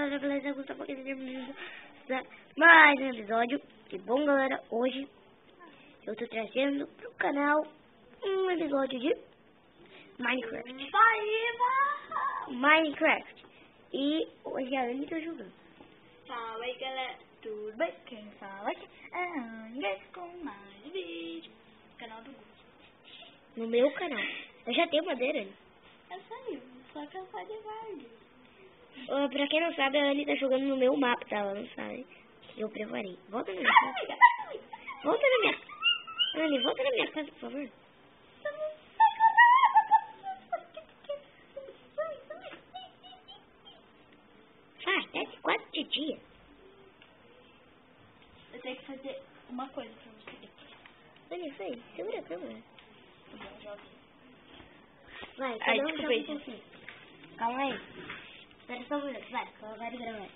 galera, beleza? Gustavo aqui mais um episódio. E bom, galera, hoje eu tô trazendo pro canal um episódio de Minecraft. E hoje a Anne tá jogando. Fala aí, galera, tudo bem? Quem fala aqui é a Anne com mais vídeo. Canal do Gusto. No meu canal. Eu já tenho madeira, Anne. É só isso, só que eu sou de verde. Pra quem não sabe, a Anne tá jogando no meu mapa, tá? Ela não sabe. Eu preparei. Volta na minha casa. Volta na minha casa. Anne, volta na minha casa, por favor. Vai, é quase de dia. Eu tenho que fazer uma coisa pra você. Anne, fez. Segura a câmera. Vai, Ai, cada um desculpa joga aí, um pouquinho. Calma aí. Espera só um minuto, vai gravar.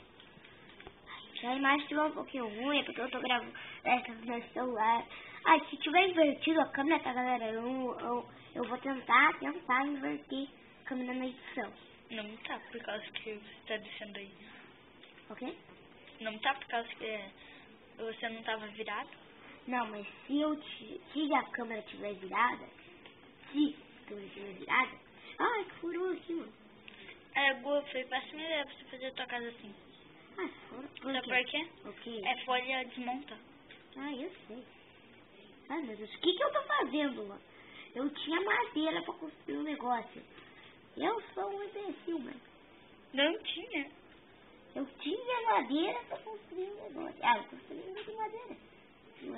Se a imagem estiver um pouquinho ruim, é porque eu tô gravando no meu celular. Ah, se tiver invertido a câmera, tá, galera? Eu vou tentar inverter a câmera na edição. Não tá por causa que você tá descendo aí. Ok? Não tá por causa que você não tava virado? Não, mas se a câmera estiver virada, ai, que furou aqui, mano. É, Gu, foi péssima ideia você fazer a tua casa assim. Ah, fora. Sabe por quê? Ok. É folha desmonta. Ah, eu sei. Ai, meu Deus, o que eu tô fazendo lá? Eu tinha madeira pra construir um negócio. Eu sou um imbecil, mano. Não tinha. Eu tinha madeira pra construir um negócio. Ah, eu construí um de madeira. Eu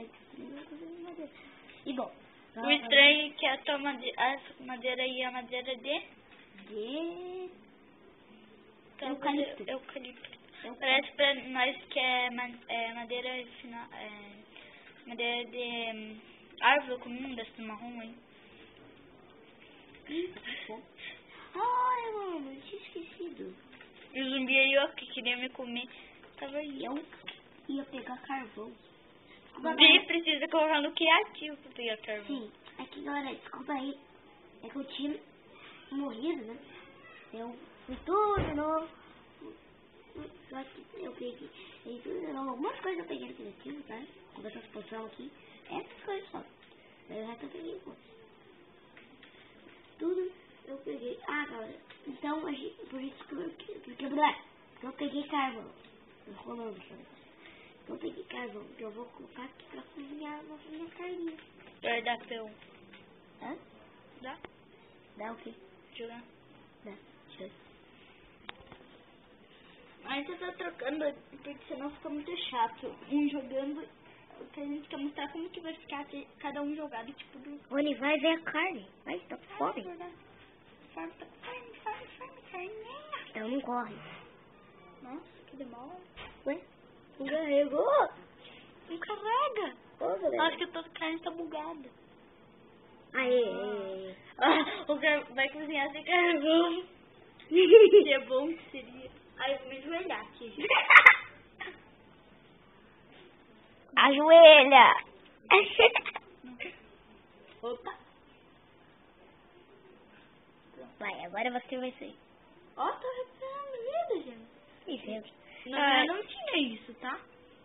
madeira. E bom. O estranho é que a tua madeira aí é a madeira de eucalipto. Parece pra nós que é madeira final, madeira de árvore comum desse marrom, hein? Ai, mano, eu tinha esquecido. E o zumbi aí, ó, que queria me comer, tava aí. Eu ia pegar carvão. Zumbi precisa colocar no criativo pra pegar carvão. Sim, é que, galera, desculpa aí. É que eu tinha morrido, né? Eu fui tudo de novo. Só que eu peguei tudo de novo. Algumas coisas eu peguei no criativo, tá? Com essas poções aqui. Essas coisas só. Eu já peguei coisas. Tudo eu peguei. Ah, galera. Então, por isso que eu peguei carvão. Eu peguei carvão, que eu vou colocar aqui pra cozinhar minha carninha. Vai dar pão. Hã? Dá? Dá o quê? Jogar. Dá. Deixa eu... Aí você tá trocando, porque senão fica muito chato. Um jogando, que a gente quer mostrar como que vai ficar cada um jogado, tipo do... Rony, vai ver a carne. Vai, tá com fome. Farm, carninha. Então não corre. Nossa, que demora. Ué? Não carregou? Não carrega. Ô, galera. Acho que a tua carne tá bugada. Aê. O cara vai cozinhar sem carvão. Que é bom que seria. Aí eu vou me ajoelhar aqui. Ajoelha. Opa. Vai, agora você vai sair. Ó, tô recuperando vida, gente. Isso. Não tinha isso, tá?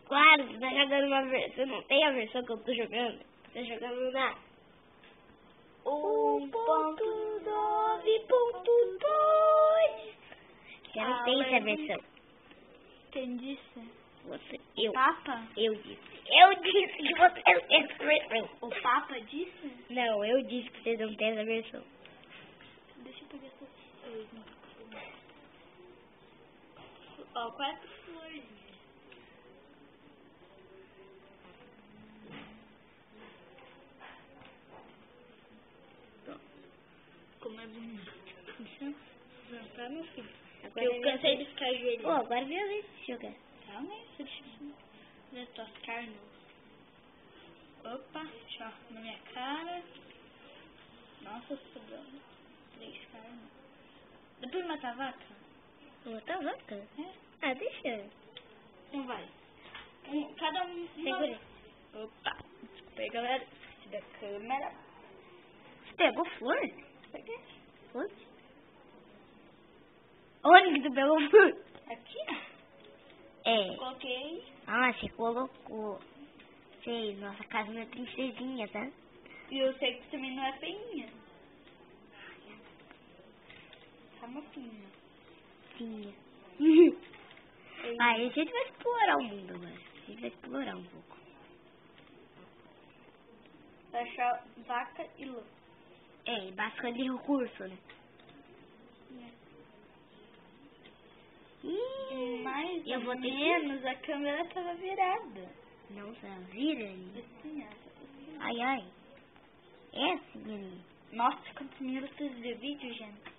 Claro, você tá jogando uma versão. Não tem a versão que eu tô jogando. Você tá jogando na 1.9.2. Que eu não tenho essa versão. Quem disse? Eu. Papa? Eu disse que você não tem essa versão. O Papa disse? Não, eu disse que você não tem essa versão. Deixa eu pegar essas flores. Ó, 4 flores. Como é bonito. Tá, meu filho. Agora eu cansei de ficar ajoelhando. Agora minha vez de jogar. Calma aí, deixa eu ver tuas carnes. Opa, deixa eu na minha cara. Nossa, sobrou 3 carnes. Depois matar a vaca? Matar a vaca? É. Ah, deixa. Então vai. Cada um. Segura. Opa, desculpa aí, galera. Esqueci da câmera. Você pegou flor? Por quê? Onde? Onde que tu pegou flor? Aqui, ó. É. Coloquei. Ah, você colocou. Sei, nossa casa não é princesinha, tá? E eu sei que também não é feinha. Tá mocinha. Sim. A gente vai explorar o mundo agora. A gente vai explorar um pouco. Vai achar vaca e lobo. É, bastante recurso, né? Mais eu ou vou ter menos a câmera tava virada. Não, você vira aí. Assim, assim. Ai, ai. É assim, menino. Nossa, quantos minutos de vídeo, gente?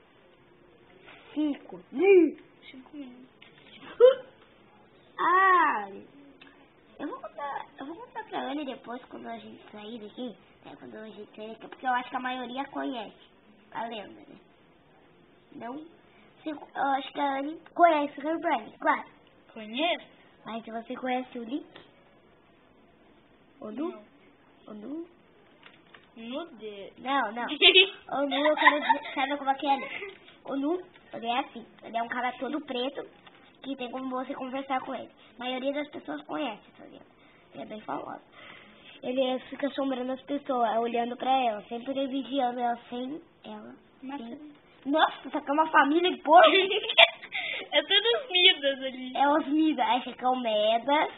5. 5 minutos. Ai. Eu vou contar pra Anne depois quando a gente sair daqui. Né, quando a gente sair daqui, porque eu acho que a maioria conhece a lenda, né? Não? Eu acho que a Anne conhece o Herobrine, claro. Conheço? Mas se você conhece o Link? O Nu? Não. O Nu? Nude? Não, não. O Nu, eu quero dizer, sabe como é que é? O Nu, ele é assim. Ele é um cara todo preto que tem como você conversar com ele. A maioria das pessoas conhece essa lenda. Ele é bem famoso. Ele fica assombrando as pessoas, olhando pra ela, sempre vigiando ela sem ela. Sem... Nossa, isso aqui é uma família de porco. É tudo os Midas ali. É os Midas. Aí fica o Medas.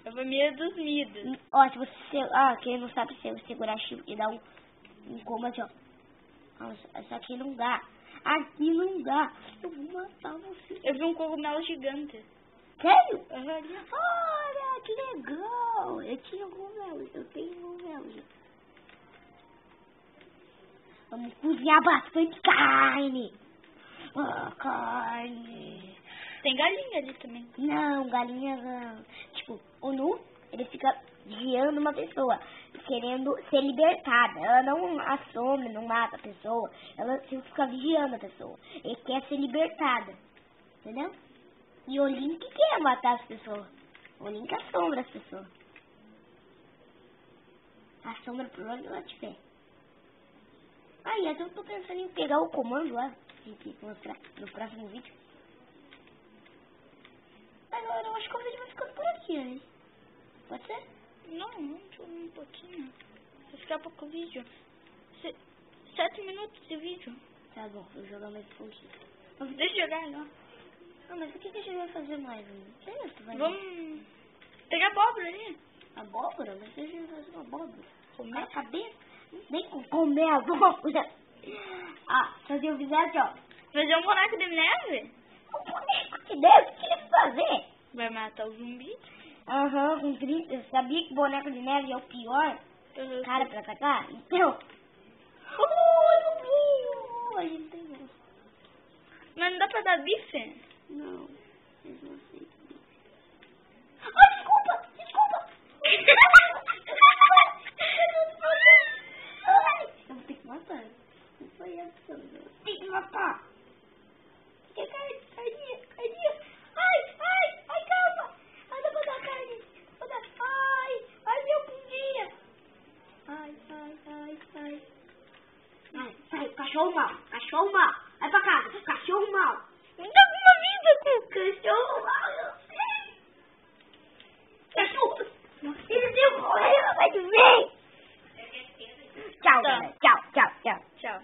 É a família dos Midas. Ó, se você... Ah, quem não sabe, se eu segurar shift e dar um combo assim, ó. Nossa, isso aqui não dá. Aqui não dá. Eu vou matar você. Eu vi um cogumelo gigante. Sério? Ali. Olha, que legal. Eu tinha cogumelo. Eu tenho cogumelo. Vamos cozinhar bastante carne. Ah, carne. Tem galinha ali também. Não, galinha não. Tipo, o Nu, ele fica guiando uma pessoa, querendo ser libertada. Ela não assume, não mata a pessoa. Ela fica vigiando a pessoa. Ele quer ser libertada. Entendeu? E o Link quer matar as pessoas. O Link assombra as pessoas. Assombra por onde ela estiver. Aí, eu tô pensando em pegar o comando lá. E mostrar no próximo vídeo. Agora, eu acho que o vídeo vai ficando por aqui, né? Pode ser? Não, deixa eu ver um pouquinho. Vai ficar pouco vídeo. 7 minutos de vídeo. Tá bom, vou jogar mais um pouquinho. Deixa eu jogar lá. Ah, mas o que a gente vai fazer mais? Não sei o que vai Vamos pegar abóbora ali. Abóbora? Mas a gente vai fazer uma abóbora. Comer? A cabeça? Nem com comer abóbora. Ah, fazer o vídeo aqui, ó. Fazer um boneco de neve? Um boneco que deve, o que ele vai fazer? Vai matar o zumbi? Aham, com 30. Sabia que boneco de neve é o pior cara pra atacar? Então... Oh, a gente tem gosto. Mas não dá pra dar bife? Não, eu não sei. Ah, desculpa! Desculpa! Ai, eu vou ter que matar. Não foi essa, tem que matar. Que carninha, carninha. Ai, calma. Ai, não vou dar carne. Vou dar, ai, meu bundinha. Ai. Sai, cachorro mal. Vai pra casa, cachorro mal. Me dá uma vida, Cuca. Cachorro mal, eu sei. Cachorro. Ele deu correndo, vai te ver. Tchau, Tá. galera. Tchau. Tchau.